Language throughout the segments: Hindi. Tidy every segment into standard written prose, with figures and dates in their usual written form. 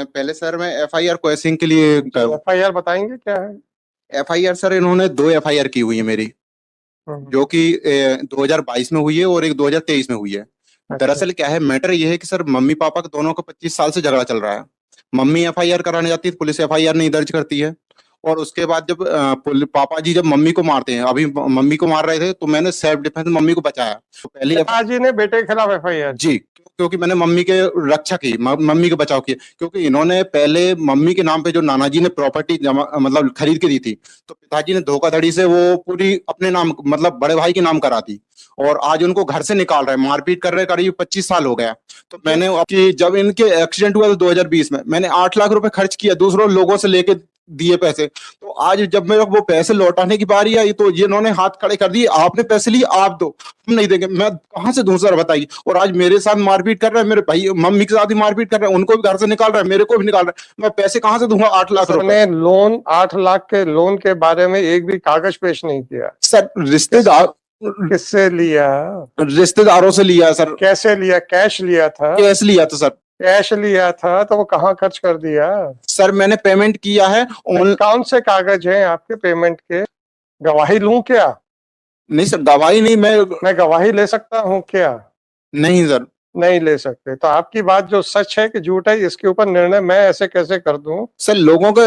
पहले सर मैं एफआईआर क्वेश्चन के लिए एफआईआर बताएंगे क्या है? एफआईआर सर इन्होंने 2 एफआईआर की हुई है मेरी, जो कि 2022 में हुई है और एक 2023 में हुई है। अच्छा। दरअसल क्या है, मैटर ये है कि सर मम्मी पापा का दोनों का 25 साल से झगड़ा चल रहा है। मम्मी एफआईआर कराने जाती है, पुलिस एफआईआर नहीं दर्ज करती है। और उसके बाद जब पापा जी जब मम्मी को मारते हैं, अभी मम्मी को मार रहे थे तो मैंने सेल्फ डिफेंस मम्मी को बचाया। तो पहले पिताजी ने बेटे के खिलाफ एफआईआर? जी, क्योंकि मैंने मम्मी के रक्षा की, मम्मी के बचाव किया, क्योंकि इन्होंने पहले मम्मी के नाम पे जो नाना जी ने प्रॉपर्टी जमा मतलब खरीद के दी थी, तो पिताजी ने धोखाधड़ी से वो पूरी अपने नाम मतलब बड़े भाई के नाम करा दी। और आज उनको घर से निकाल रहे हैं, मारपीट कर रहे हैं, करीब 25 साल हो गया। तो मैंने कि जब इनके एक्सीडेंट हुआ था 2020 में, मैंने 8 लाख रुपए खर्च किया दूसरों लोगों से लेके दिए पैसे। तो आज जब मेरे को वो पैसे लौटाने की बारी आई तो ये इन्होंने हाथ खड़े कर दिए, आपने पैसे लिए आप दो, हम नहीं देंगे। मैं कहां से दूं सर बताइए। और आज मेरे साथ मारपीट कर रहे हैं, मेरे भाई मम्मी के साथ ही मारपीट कर रहे हैं, उनको भी घर से निकाल रहे हैं, मेरे को भी निकाल रहे हैं। मैं पैसे कहां से दूंगा 8 लाख रुपए? लोन 8 लाख के लोन के बारे में एक भी कागज पेश नहीं किया सर रिश्तेदार किससे लिया? रिश्तेदारों से लिया सर। कैसे लिया? कैश लिया था? कैश लिया था सर। कैश लिया था तो वो कहाँ खर्च कर दिया? सर मैंने पेमेंट किया है। कौन से कागज हैं आपके पेमेंट के? गवाही लूं क्या? नहीं सर, गवाही नहीं। मैं गवाही ले सकता हूं क्या? नहीं सर। नहीं ले सकते। तो आपकी बात जो सच है कि झूठ है, इसके ऊपर निर्णय मैं ऐसे कैसे कर दूं? सर लोगों का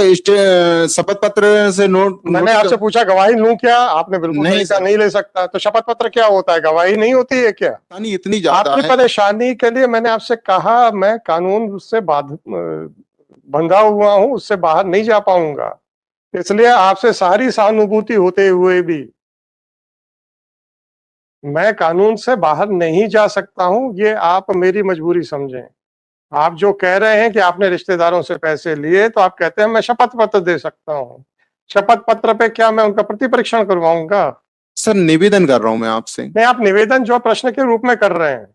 शपथ पत्र से नोट मैंने आपसे पूछा गवाही लूं क्या, आपने बिल्कुल नहीं कहा नहीं ले सकता। तो शपथ पत्र क्या होता है? गवाही नहीं होती है क्या? नहीं, इतनी ज्यादा आपकी परेशानी के लिए मैंने आपसे कहा मैं कानून से बंधा हुआ हूं, उससे बाहर नहीं जा पाऊंगा। इसलिए आपसे सारी सहानुभूति होते हुए भी मैं कानून से बाहर नहीं जा सकता हूं, ये आप मेरी मजबूरी समझें। आप जो कह रहे हैं कि आपने रिश्तेदारों से पैसे लिए, तो आप कहते हैं मैं शपथ पत्र दे सकता हूं। शपथ पत्र पे क्या मैं उनका प्रति परीक्षण करवाऊंगा? सर निवेदन कर रहा हूं मैं आपसे। नहीं, आप निवेदन जो प्रश्न के रूप में कर रहे हैं।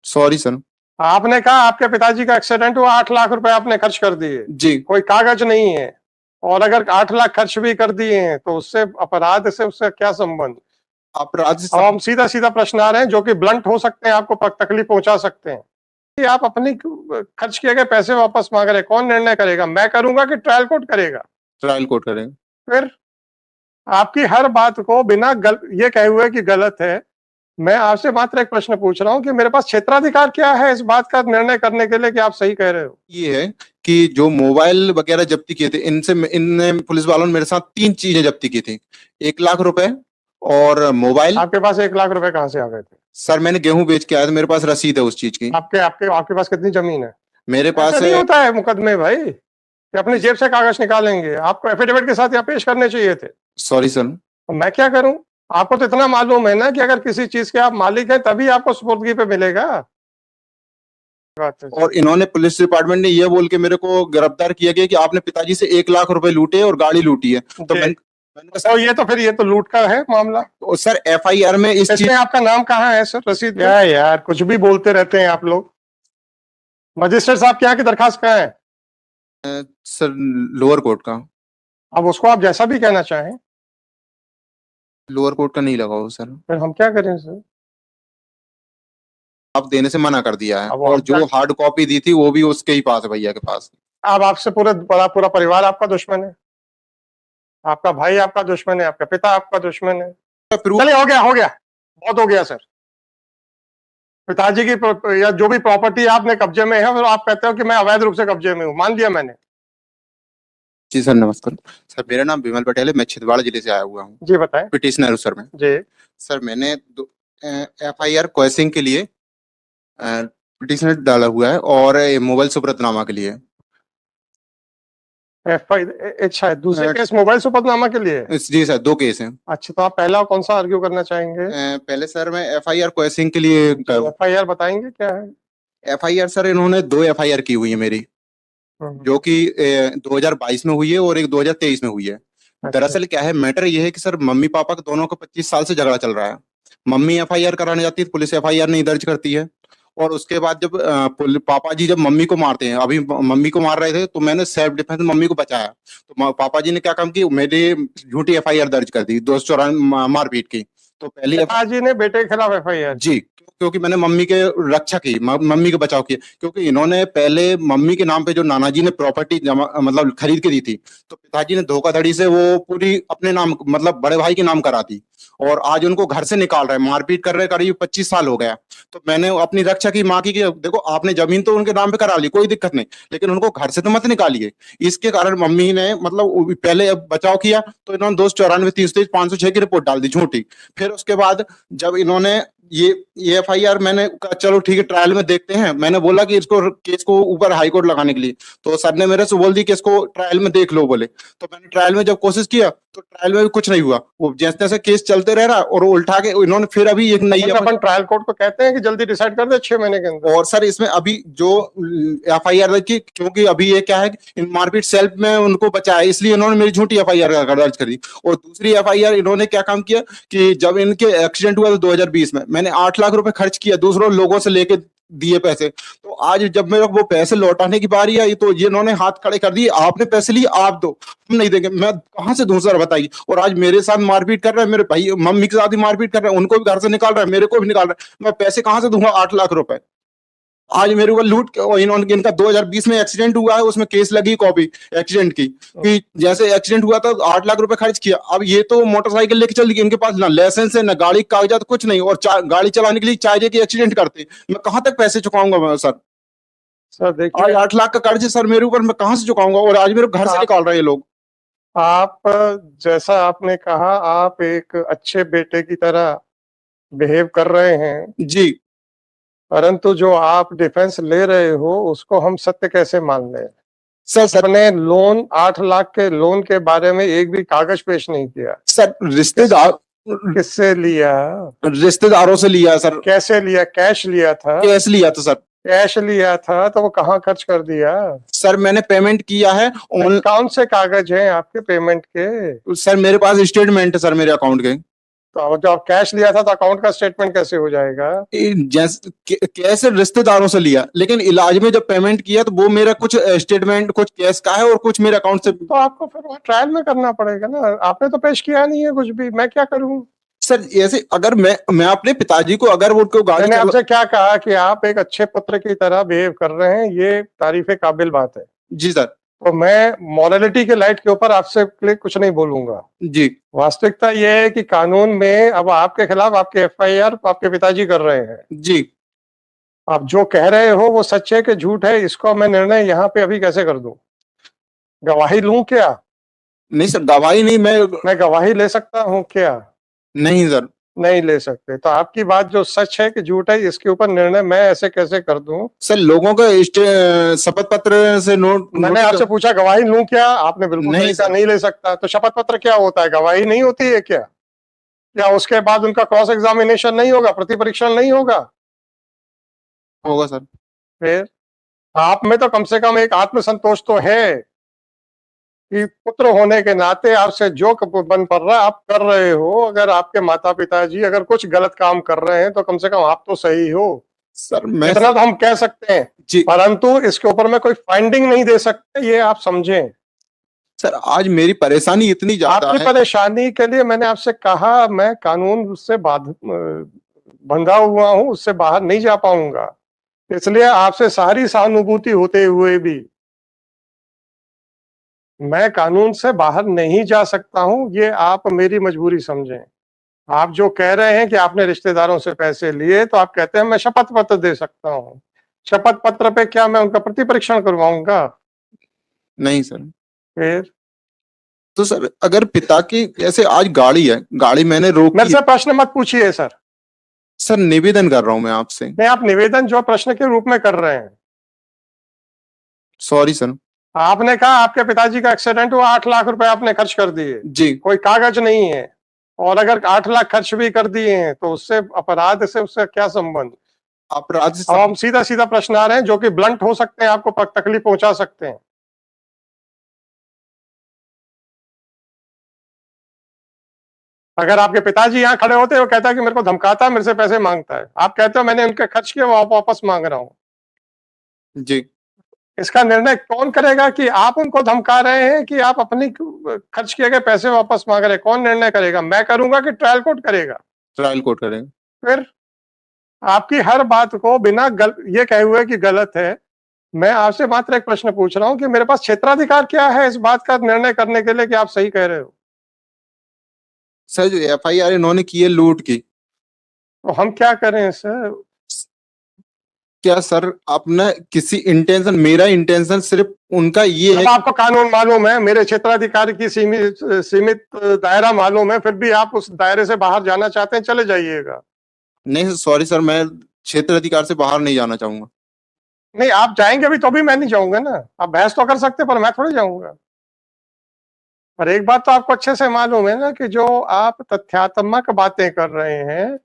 Sorry sir. आपने कहा आपके पिताजी का एक्सीडेंट हुआ, 8 लाख रुपए आपने खर्च कर दिए जी। कोई कागज नहीं है। और अगर 8 लाख खर्च भी कर दिए हैं तो उससे अपराध से उससे क्या संबंध? अपराध से अब हम सीधा सीधा प्रश्न आ रहे हैं जो कि ब्लंट हो सकते हैं, आपको तकलीफ पहुंचा सकते हैं कि आप अपनी खर्च किए गए पैसे वापस मांग रहे हैं। कौन निर्णय करेगा? मैं करूंगा कि ट्रायल कोर्ट करेगा? ट्रायल कोर्ट करेंगे। फिर आपकी हर बात को बिना ये कहे हुए कि गलत है, मैं आपसे मात्र एक प्रश्न पूछ रहा हूं कि मेरे पास क्षेत्राधिकार क्या है इस बात का निर्णय करने के लिए कि आप सही कह रहे हो? ये है कि जो मोबाइल वगैरह जब्ती किए थे, इनने पुलिस वालों ने मेरे साथ 3 चीजें जब्ती की थी। 1 लाख रुपए और मोबाइल। आपके पास 1 लाख रुपए कहाँ से आ गए थे? सर मैंने गेहूं बेच के आया था, मेरे पास रसीद है उस चीज की। आपके पास कितनी जमीन है? मेरे पास नहीं होता है मुकदमे भाई कि अपनी जेब से कागज निकालेंगे। आपको एफिडेविट के साथ यहाँ पेश करने चाहिए थे। Sorry sir. मैं क्या करूं? आपको तो इतना मालूम है ना कि अगर किसी चीज के आप मालिक हैं तभी आपको सुपुर्दगी पे मिलेगा। और इन्होंने पुलिस डिपार्टमेंट ने ये बोल के मेरे को गिरफ्तार किया गया कि आपने पिताजी से 1 लाख रुपए लूटे और गाड़ी लूटी है। तो मैंने तो ये तो लूट का है मामला। तो सर एफआईआर में इस चीज। आपका नाम कहाँ है सर रसीद? क्या यार कुछ भी बोलते रहते हैं आप लोग। मजिस्ट्रेट साहब के यहाँ की दरखास्त कहाँ है? सर लोअर कोर्ट का। अब उसको आप जैसा भी कहना चाहें। लोअर कोर्ट का नहीं लगा हो सर। फिर हम क्या करें सर? आप देने से मना कर दिया है अब और जो हार्ड कॉपी दी थी वो भी उसके ही पास है, भैया के पास। अब आपसे पूरा परिवार आपका दुश्मन है? आपका भाई आपका दुश्मन है? आपका पिता आपका दुश्मन है? चलिए हो गया बहुत हो गया सर। पिताजी की या जो भी प्रॉपर्टी आपने कब्जे में है, फिर आप कहते हो कि मैं अवैध रूप से कब्जे में हूँ। मान लिया मैंने। जी सर नमस्कार। सर मेरा नाम विमल पटेल है, मैं छिंदवाड़ा जिले से आया हुआ हूँ। जी बताएं। पिटिशनर सर में। जी सर, मैंने एफआईआर क्वेश्चन के लिए पिटिशनर डाला हुआ है और मोबाइल सुपरतनामा के लिए। अच्छा, दूसरे केस मोबाइल सुपरतनामा के लिए? जी सर, 2 केस हैं। अच्छा, तो आप पहला कौन सा आर्ग्यू करना चाहेंगे? पहले सर मैं एफआईआर क्वेश्चन के लिए। एफआईआर बताएंगे क्या है? एफआईआर सर इन्होंने 2 एफआईआर की हुई है मेरी, जो कि 2022 में हुई है और एक 2023 में हुई है। दरअसल क्या है, मैटर ये है कि सर मम्मी पापा का दोनों का 25 साल से झगड़ा चल रहा है। मम्मी एफआईआर कराने जाती है, पुलिस एफआईआर नहीं दर्ज करती है। और उसके बाद जब पापा जी जब मम्मी को मारते हैं, अभी मम्मी को मार रहे थे तो मैंने सेल्फ डिफेंस मम्मी को बचाया। तो पापा जी ने क्या काम की, मेरी झूठी एफआईआर दर्ज कर दी 294 मारपीट की। तो पहले पिताजी ने बेटे के खिलाफ एफआईआर? जी, क्योंकि मैंने मम्मी के रक्षा की, मम्मी के बचाव की, क्योंकि इन्होंने पहले मम्मी के नाम पे जो नाना जी ने प्रॉपर्टी जमा मतलब खरीद के दी थी, तो पिताजी ने धोखाधड़ी से वो पूरी अपने नाम मतलब बड़े भाई के नाम करा दी, और आज उनको घर से निकाल रहे हैं, मारपीट कर रहे हैं, करीब 25 साल हो गया। तो मैंने अपनी रक्षा की, माँ की कि देखो आपने जमीन तो उनके नाम पे करा ली, कोई दिक्कत नहीं, लेकिन उनको घर से तो मत निकालिए। इसके कारण मम्मी ने मतलब पहले अब बचाव किया, तो इन्होंने 294, 323, 506 की रिपोर्ट डाल दी झूठी। फिर उसके बाद जब इन्होंने ये एफआईआर, मैंने कहा चलो ठीक है ट्रायल में देखते हैं, मैंने बोला कि इसको केस को ऊपर हाई कोर्ट लगाने के लिए, तो सर ने मेरे से बोल दी कि इसको ट्रायल में देख लो बोले। तो मैंने ट्रायल में जब कोशिश किया तो ट्रायल में भी कुछ नहीं हुआ, वो जैसे तैसे केस चलते रह रहा, और वो उल्टा के इन्होंने फिर अभी एक नई अपन ट्रायल कोर्ट को कहते हैं कि जल्दी डिसाइड कर दे 6 महीने के अंदर। और सर इसमें अभी जो एफआईआर की, क्योंकि अभी ये क्या है इन मारपीट सेल्फ में उनको बचाया, इसलिए इन्होंने मेरी झूठी एफआईआर दर्ज करी। और दूसरी एफआईआर इन्होंने क्या काम किया कि जब इनके एक्सीडेंट हुआ था 2020 में, मैंने 8 लाख रुपए खर्च किया दूसरों लोगों से लेके दिए पैसे, तो आज जब मेरे को वो पैसे लौटाने की बारी आई तो ये इन्होंने हाथ खड़े कर दिए, आपने पैसे लिए आप दो, हम नहीं देंगे। मैं कहां से दूं सर बताइए। और आज मेरे साथ मारपीट कर रहे हैं, मेरे भाई मम्मी के साथ ही मारपीट कर रहे हैं, उनको भी घर से निकाल रहे हैं, मेरे को भी निकाल रहे हैं, मैं पैसे कहां से दूंगा 8 लाख रुपए। आज मेरे ऊपर लूट और इन्होंने, इनका 2020 में एक्सीडेंट हुआ है, उसमें केस लगी कॉपी एक्सीडेंट की, कि जैसे एक्सीडेंट हुआ था 8 लाख रुपए खर्च किया। अब ये तो मोटरसाइकिल लेके चल दी, इनके पास ना लाइसेंस है ना गाड़ी का कागजात, कुछ नहीं, और गाड़ी चलाने के लिए चाहिए कि एक्सीडेंट करते, मैं कहां तक पैसे चुकाऊंगा सर। सर देखिए, आज 8 लाख का कर्ज है सर मेरे ऊपर, मैं कहां से चुकाऊंगा, और आज मेरे घर से निकाल रहे हैं ये लोग। आप जैसा आपने कहा, आप एक अच्छे बेटे की तरह बिहेव कर रहे हैं, जी परंतु जो आप डिफेंस ले रहे हो उसको हम सत्य कैसे मान लें? सर अपने लोन 8 लाख के लोन के बारे में एक भी कागज पेश नहीं किया। सर किससे लिया? रिश्तेदारों से लिया सर। कैसे लिया? कैश लिया था? कैश लिया था सर। कैश लिया था तो वो कहाँ खर्च कर दिया? सर मैंने पेमेंट किया है कौन से कागज हैं आपके पेमेंट के? सर मेरे पास स्टेटमेंट है सर मेरे अकाउंट के। तो जब कैश लिया था तो अकाउंट का स्टेटमेंट कैसे हो जाएगा? कैसे रिश्तेदारों से लिया, लेकिन इलाज में जब पेमेंट किया तो वो मेरा कुछ स्टेटमेंट कुछ कैश का है और कुछ मेरे अकाउंट से। तो आपको फिर वहाँ ट्रायल में करना पड़ेगा ना, आपने तो पेश किया नहीं है कुछ भी, मैं क्या करूं? सर ऐसे अगर मैं अपने पिताजी को, अगर उनको गाड़ी, मैंने आपसे क्या कहा कि आप एक अच्छे पुत्र की तरह बिहेव कर रहे हैं, ये तारीफे काबिल बात है। जी सर। तो मैं मॉरलिटी के लाइट के ऊपर आपसे कुछ नहीं बोलूंगा। जी वास्तविकता यह है कि कानून में अब आपके खिलाफ आपके एफआईआर आपके पिताजी कर रहे हैं। जी आप जो कह रहे हो वो सच है कि झूठ है, इसको मैं निर्णय यहाँ पे अभी कैसे कर दूं? गवाही लूं क्या? नहीं सर गवाही नहीं, मैं गवाही ले सकता हूँ क्या? नहीं सर। नहीं ले सकते। तो आपकी बात जो सच है कि झूठ है, इसके ऊपर निर्णय मैं ऐसे कैसे कर दूं? सर लोगों का शपथ पत्र से नोट, मैंने आपसे पूछा गवाही लूं क्या, आपने बिल्कुल नहीं कहा नहीं ले सकता। तो शपथ पत्र क्या होता है? गवाही नहीं होती है क्या? क्या उसके बाद उनका क्रॉस एग्जामिनेशन नहीं होगा, प्रतिपरीक्षण नहीं होगा? होगा सर। फिर आप में तो कम से कम एक आत्मसंतोष तो है कि पुत्र होने के नाते आपसे जो बन पड़ रहा है आप कर रहे हो। अगर आपके माता पिताजी अगर कुछ गलत काम कर रहे हैं तो कम से कम आप तो सही हो सर। मैं इतना तो हम कह सकते हैं जी, परंतु इसके ऊपर में कोई फाइंडिंग नहीं दे सकते, ये आप समझें। सर आज मेरी परेशानी इतनी ज्यादा आपकी है। परेशानी के लिए मैंने आपसे कहा मैं कानून से बंधा हुआ हूं, उससे बाहर नहीं जा पाऊंगा, इसलिए आपसे सारी सहानुभूति होते हुए भी मैं कानून से बाहर नहीं जा सकता हूं, ये आप मेरी मजबूरी समझें। आप जो कह रहे हैं कि आपने रिश्तेदारों से पैसे लिए, तो आप कहते हैं मैं शपथ पत्र दे सकता हूं। शपथ पत्र पे क्या मैं उनका प्रतिपरीक्षण करवाऊंगा? नहीं सर। फिर तो सर अगर पिता की जैसे आज गाड़ी है, गाड़ी मैंने रोकी। मेरे से प्रश्न मत पूछिए सर। सर निवेदन कर रहा हूं मैं आपसे। नहीं, आप निवेदन जो प्रश्न के रूप में कर रहे हैं। Sorry sir. आपने कहा आपके पिताजी का एक्सीडेंट हुआ, 8 लाख रुपए आपने खर्च कर दिए। जी। कोई कागज नहीं है, और अगर 8 लाख खर्च भी कर दिए हैं तो उससे अपराध से उसका क्या संबंध? अपराध से अब हम सीधा सीधा प्रश्न आ रहे हैं जो कि ब्लंट हो सकते हैं, आपको तकलीफ पहुंचा सकते हैं। अगर आपके पिताजी यहाँ खड़े होते हैं, वो कहता है कि मेरे को धमकाता है, मेरे से पैसे मांगता है, आप कहते हो मैंने उनके खर्च किए, वो वापस मांग रहा हूं। जी। इसका निर्णय कौन करेगा कि आप उनको धमका रहे हैं कि आप अपनी खर्च किए गए पैसे वापस मांग रहे हैं? कौन निर्णय करेगा? मैं करूंगा कि ट्रायल कोर्ट करेगा? ट्रायल कोर्ट करेंगे। फिर आपकी हर बात को बिना ये कहे हुए कि गलत है, मैं आपसे मात्र एक प्रश्न पूछ रहा हूं कि मेरे पास क्षेत्राधिकार क्या है इस बात का निर्णय करने के लिए कि आप सही कह रहे हो? सर जो एफआईआर इन्होंने की है लूट की, तो हम क्या करें सर? क्या सर अपना किसी इंटेंशन, मेरा इंटेंशन सिर्फ उनका ये है। जब आपको कानून मालूम है, मेरे क्षेत्राधिकार की सीमित सीमित दायरा मालूम है, फिर भी आप उस दायरे से बाहर जाना चाहते हैं, चले जाइएगा। नहीं सॉरी सर, मैं क्षेत्र अधिकार से बाहर नहीं जाना चाहूंगा। नहीं, आप जाएंगे भी तो भी मैं नहीं जाऊंगा ना। आप बहस तो कर सकते पर मैं थोड़ी जाऊंगा। पर एक बात तो आपको अच्छे से मालूम है ना कि जो आप तथ्यात्मक बातें कर रहे हैं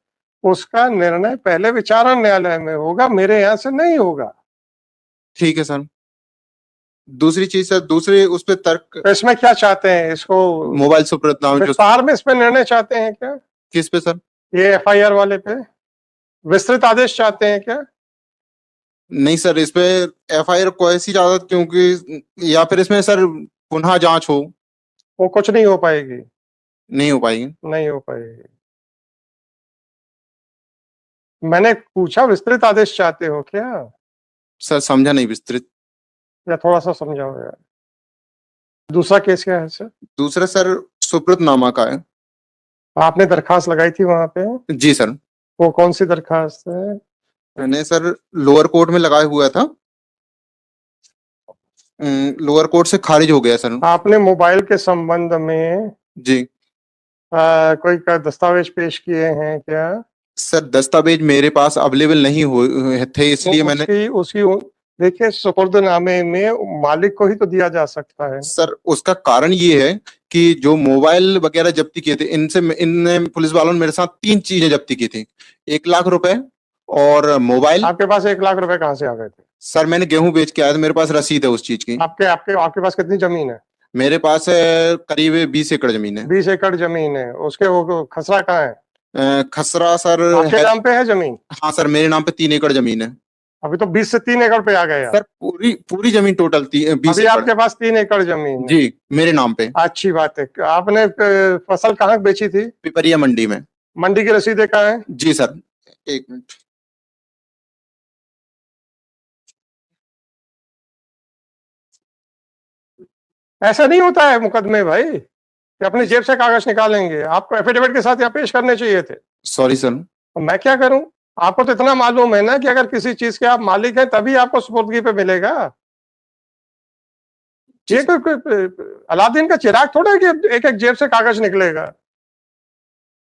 उसका निर्णय पहले विचारण न्यायालय में होगा, मेरे यहाँ से नहीं होगा। ठीक है सर। दूसरी चीज सर, दूसरे उस पे तर्क, तो इसमें क्या चाहते हैं? इसको मोबाइल सुप्रतनाम जो, विस्तार में इस पे निर्णय चाहते हैं क्या? किस पे सर? ये एफआईआर वाले पे विस्तृत आदेश चाहते हैं क्या? नहीं सर, इस पे एफआईआर को ऐसी ज्यादा क्योंकि, या फिर इसमें सर पुनः जांच हो। वो कुछ नहीं हो पाएगी। नहीं हो पाएगी। नहीं हो पाएगी। मैंने पूछा विस्तृत आदेश चाहते हो क्या, सर समझा नहीं विस्तृत। या थोड़ा सा समझाओ यार। दूसरा केस क्या है सर? दूसरा सर सुप्रतनामा का है। आपने दरखास्त लगाई थी वहां पे? जी सर। वो कौन सी दरखास्त है? मैंने सर लोअर कोर्ट में लगाया हुआ था, लोअर कोर्ट से खारिज हो गया सर। आपने मोबाइल के संबंध में जी कोई दस्तावेज पेश किए हैं क्या? सर, दस्तावेज मेरे पास अवेलेबल नहीं हुए थे, इसलिए तो मैंने उसकी उसकी देखिए, सुपुर्दनामे में मालिक को ही तो दिया जा सकता है। सर, उसका कारण ये है कि जो मोबाइल वगैरह जब्ती किए थे, इनने पुलिस वालों ने मेरे साथ 3 चीजें जब्ती की थी। 1 लाख रुपए और मोबाइल। आपके पास 1 लाख रुपए कहाँ से आ गए थे? सर मैंने गेहूं बेच के आया था, मेरे पास रसीद है उस चीज की। आपके आपके आपके पास कितनी जमीन है? मेरे पास करीब 20 एकड़ जमीन है। 20 एकड़ जमीन है, उसके वो खसरा कहाँ है? खसरा सर आपके है। नाम पे है जमीन? हाँ सर, मेरे नाम पे 3 एकड़ जमीन है। अभी तो 20 से 3 एकड़ पे आ गए आप। सर पूरी पूरी जमीन टोटल 20 अभी एकड़ आपके पास 3 एकड़ जमीन है। जी मेरे नाम पे। अच्छी बात है। आपने फसल कहाँ बेची थी? पिपरिया मंडी में। मंडी की रसीदें कहाँ है? जी सर, 1 मिनट। ऐसा नहीं होता है मुकदमे भाई कि अपनी जेब से कागज निकालेंगे। आपको एफिडेविट के साथ यहाँ पेश करने चाहिए थे। Sorry sir. तो मैं क्या करूं? आपको तो इतना मालूम है ना कि अगर किसी चीज के आप मालिक हैं तभी आपको सुपुर्दगी पे मिलेगा। ये कोई अलादीन का चिराग थोड़ा है कि एक एक जेब से कागज निकलेगा।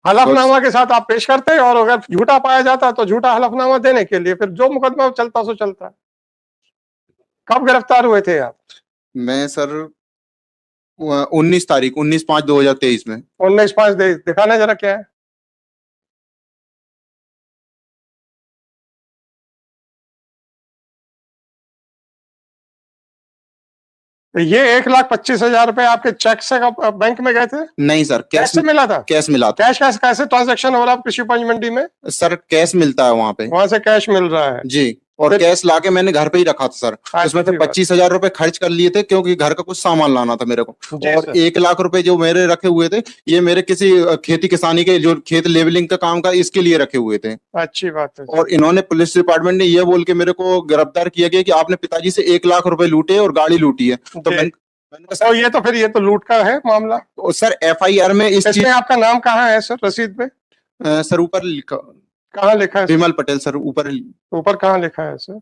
हलफनामा के साथ आप पेश करते और अगर झूठा पाया जाता तो झूठा हलफनामा देने के लिए फिर जो मुकदमा चलता सो चलता। कब गिरफ्तार हुए थे आप? मैं सर 19 तारीख 19/5/2023 में। 19/5 दिखाना जरा क्या है। तो ये 1,25,000 रुपए आपके चेक से बैंक में गए थे? नहीं सर, कैश से मिला था? कैश मिला था। कैश कैश कैसे ट्रांजैक्शन हो रहा है कृषि उपज मंडी में? सर कैश मिलता है वहाँ पे। वहां से कैश मिल रहा है? जी, और कैश लाके मैंने घर पे ही रखा था सर। उसमें से 25,000 रुपए खर्च कर लिए थे क्योंकि घर का कुछ सामान लाना था मेरे को। और 1 लाख रुपए जो मेरे रखे हुए थे, ये मेरे किसी खेती किसानी के जो खेत लेवलिंग का काम का, इसके लिए रखे हुए थे। अच्छी बात है। और इन्होंने, पुलिस डिपार्टमेंट ने ये बोल के मेरे को गिरफ्तार किया गया कि आपने पिताजी से 1 लाख रुपए लूटे और गाड़ी लूटी है। तो मैंने तो ये तो फिर ये तो लूट का है मामला। तो सर एफआईआर में इसमें आपका नाम कहाँ है सर रसीद पे? सर ऊपर लिखा। कहाँ लिखा है? विमल पटेल सर, ऊपर। ऊपर कहाँ लिखा है सर?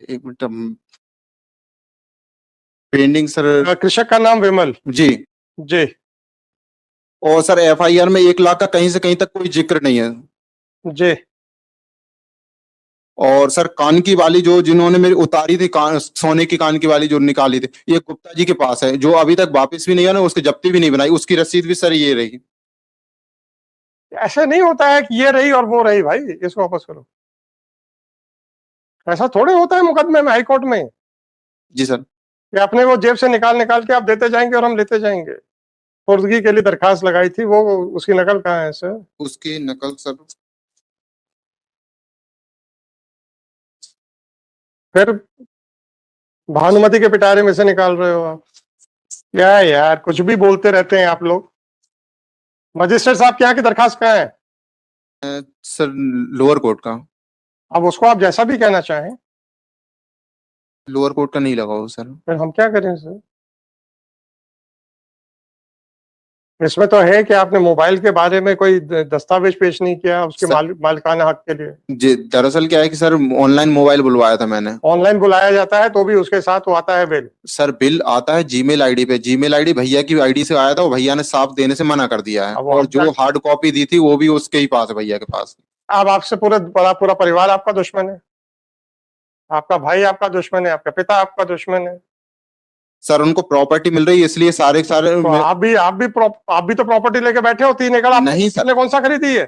1 मिनट। Pending sir. कृषक का नाम विमल जी जी। और सर एफआईआर में 1 लाख का कहीं से कहीं तक कोई जिक्र नहीं है जी। और सर कान की वाली जो जिन्होंने मेरी उतारी थी, सोने की कान की वाली जो निकाली थी, ये गुप्ता जी के पास है, जो अभी तक वापस भी नहीं है ना, उसकी जब्ती भी नहीं बनाई, उसकी रसीद भी सर ये रही। ऐसे नहीं होता है कि ये रही और वो रही भाई, इसको वापस करो। ऐसा थोड़े होता है मुकदमे में, हाईकोर्ट में। जी सर। कि अपने वो जेब से निकाल निकाल के आप देते जाएंगे और हम लेते जाएंगे। पुर्दगी के लिए दरखास्त लगाई थी, वो उसकी नकल कहाँ है सर? उसकी नकल सर। फिर भानुमति के पिटारे में से निकाल रहे हो आप? क्या यार, कुछ भी बोलते रहते हैं आप लोग। मजिस्ट्रेट साहब के यहाँ की दरखास्त कहाँ है? सर लोअर कोर्ट का। अब उसको आप जैसा भी कहना चाहें, लोअर कोर्ट का नहीं लगा हो सर। फिर हम क्या करें सर? इसमें तो है कि आपने मोबाइल के बारे में कोई दस्तावेज पेश नहीं किया उसके सर मालिकाना हक के लिए। जी दरअसल क्या है कि सर ऑनलाइन मोबाइल बुलवाया था मैंने। ऑनलाइन बुलाया जाता है तो भी उसके साथ वो आता है बिल। सर बिल आता है जीमेल आईडी पे, जीमेल आईडी भैया की आईडी से आया था, वो भैया ने साफ देने से मना कर दिया है, अब और हम जो हार्ड कॉपी दी थी वो भी उसके ही पास है, भैया के पास। अब आपसे पूरा परिवार आपका दुश्मन है, आपका भाई आपका दुश्मन है, आपका पिता आपका दुश्मन है। सर उनको प्रॉपर्टी मिल रही है इसलिए सारे सारे तो आप भी तो प्रॉपर्टी लेके बैठे हो। 3 एकड़ नहीं सर। आपने कौन सा खरीदी है?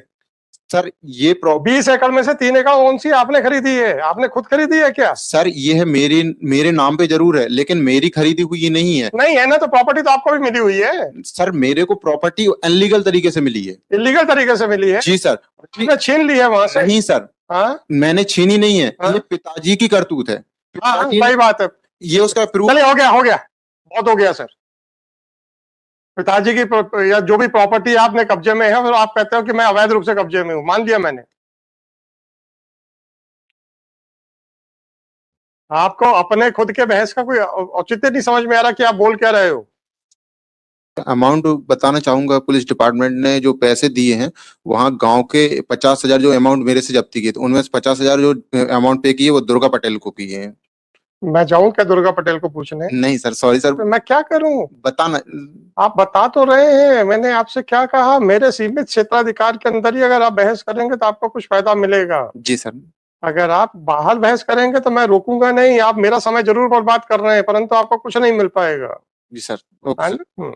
सर ये 20 एकड़ में से 3 एकड़ कौन सी आपने खरीदी है? आपने खुद खरीदी है क्या? सर ये है मेरे मेरे नाम पे जरूर है, लेकिन मेरी खरीदी हुई ये नहीं है। नहीं है ना, तो प्रॉपर्टी तो आपको भी मिली हुई है। सर मेरे को प्रॉपर्टी अनलीगल तरीके से मिली है। इलीगल तरीके से मिली है? जी सर। आपने छीन ली है वहां से? नहीं सर, हाँ मैंने छीनी नहीं है, हाँ? ये पिताजी की करतूत है। हाँ पिताजी सही बात है। ये उसका प्रूफ। चलिए, हो गया, बहुत हो गया सर। पिताजी की या जो भी प्रॉपर्टी आपने कब्जे में है, फिर आप कहते हो कि मैं अवैध रूप से कब्जे में हूं। मान लिया मैंने। आपको अपने खुद के बहस का कोई औचित्य नहीं समझ में आ रहा कि आप बोल क्या रहे हो। अमाउंट बताना चाहूंगा, पुलिस डिपार्टमेंट ने जो पैसे दिए हैं वहाँ गांव के 50,000 जो अमाउंट मेरे से जब्ती किए थे, उनमें से 50,000 जो अमाउंट पे किए वो दुर्गा पटेल को किए हैं। मैं जाऊं क्या दुर्गा पटेल को पूछने? नहीं सर, सॉरी सर। तो मैं क्या करूं? बताना। आप बता तो रहे हैं, मैंने आपसे क्या कहा? मेरे सीमित क्षेत्राधिकार के अंदर ही अगर आप बहस करेंगे तो आपको कुछ फायदा मिलेगा। जी सर। अगर आप बाहर बहस करेंगे तो मैं रोकूंगा नहीं। आप मेरा समय जरूर बर्बाद कर रहे हैं, परंतु आपको कुछ नहीं मिल पाएगा। जी सर। है ओके सर। ना?